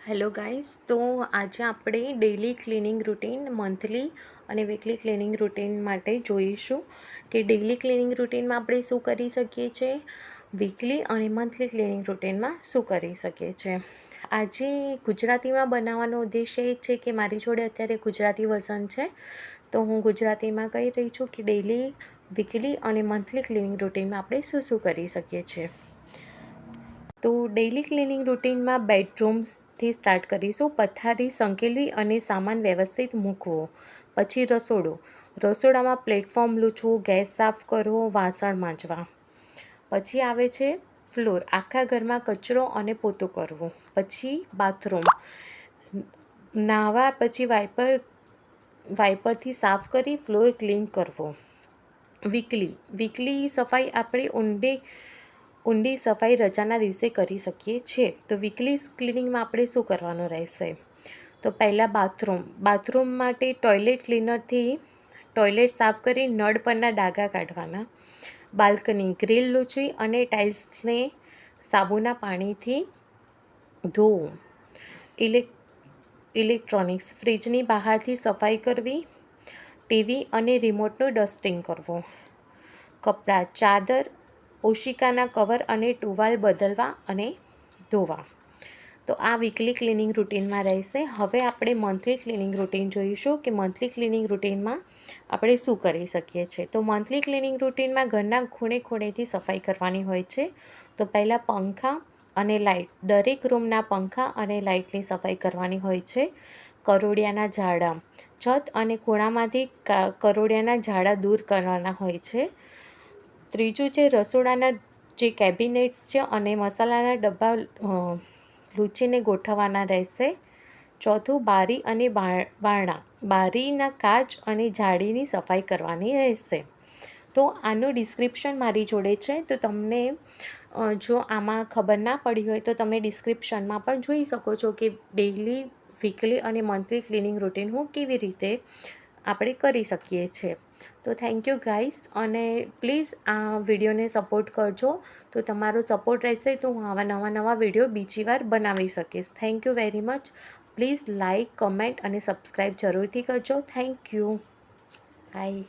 Hello guys, તો આજે આપણે ડેઇલી ક્લિનિંગ રૂટીન, મંથલી અને વીકલી ક્લિનિંગ રૂટીન માટે જોઈશું કે ડેઇલી ક્લિનિંગ રૂટીનમાં આપણે શું કરી શકીએ છીએ, વીકલી અને મંથલી ક્લિનિંગ રૂટીનમાં શું કરી શકીએ છીએ. આજે ગુજરાતીમાં બનાવવાનો ઉદ્દેશ્ય એ છે કે મારી જોડે અત્યારે ગુજરાતી વર્ઝન છે, તો હું ગુજરાતીમાં કહી રહી છું કે ડેઇલી, વીકલી અને મંથલી ક્લિનિંગ રૂટીનમાં આપણે શું શું કરી શકીએ છીએ. તો ડેઇલી ક્લિનિંગ રૂટીનમાં બેડરૂમ્સથી સ્ટાર્ટ કરીશું. પથારી સંકેલવી અને સામાન વ્યવસ્થિત મૂકવો. પછી રસોડામાં પ્લેટફોર્મ લૂછવું, ગેસ સાફ કરવો, વાસણ માંજવા. પછી આવે છે ફ્લોર, આખા ઘરમાં કચરો અને પોતું કરવું. પછી બાથરૂમ, નાહવા પછી વાઇપરથી સાફ કરી ફ્લોર ક્લીન કરવો. વીકલી સફાઈ આપણે ઊંડી સફાઈ રજાના દિવસે કરી શકીએ છીએ. તો વીકલી ક્લિનિંગમાં આપણે શું કરવાનું રહેશે? તો પહેલાં બાથરૂમ માટે ટોયલેટ ક્લીનરથી ટોયલેટ સાફ કરી નળ પરના ડાઘા કાઢવાના. બાલ્કની, ગ્રીલ લૂછવી અને ટાઇલ્સને સાબુના પાણીથી ધોવું. ઇલેક્ટ્રોનિક્સ, ફ્રિજની બહારથી સફાઈ કરવી. ટીવી અને રિમોટનું ડસ્ટિંગ કરવું. કપડાં, ચાદર, ઓશિકાના કવર અને ટુવાલ બદલવા અને ધોવા. તો આ વીકલી ક્લિનિંગ રૂટીનમાં રહેશે. હવે આપણે મંથલી ક્લિનિંગ રૂટીન જોઈશું કે મંથલી ક્લિનિંગ રૂટીનમાં આપણે શું કરી શકીએ છીએ. તો મંથલી ક્લિનિંગ રૂટીનમાં ઘરના ખૂણેથી સફાઈ કરવાની હોય છે. તો પહેલાં પંખા અને લાઇટ, દરેક રૂમના પંખા અને લાઇટની સફાઈ કરવાની હોય છે. કરોળિયાના ઝાડા, છત અને ખૂણામાંથી કરોળિયાના ઝાડા દૂર કરવાના હોય છે. ત્રીજું છે રસોડાના જે કેબિનેટ્સ છે અને મસાલાના ડબ્બા લૂછીને ગોઠવવાના રહેશે. ચોથું બારી અને બારણા, બારીના કાચ અને જાળીની સફાઈ કરવાની રહેશે. તો આનું ડિસ્ક્રિપ્શન મારી જોડે છે, તો તમને જો આમાં ખબર ના પડી હોય તો તમે ડિસ્ક્રિપ્શનમાં પણ જોઈ શકો છો કે ડેઇલી, વીકલી અને મંથલી ક્લિનિંગ રૂટીન હું કેવી રીતે આપણે કરી શકીએ છીએ. તો થેન્ક યુ ગાઈસ, અને પ્લીઝ આ વિડીયોને સપોર્ટ કરજો. તો તમારો સપોર્ટ રહેશે તો હું આવા નવા વિડીયો બીજી વાર બનાવી શકીશ. Thank you very much. Please like, comment અને સબસ્ક્રાઈબ જરૂરથી કરજો. Thank you. બાય.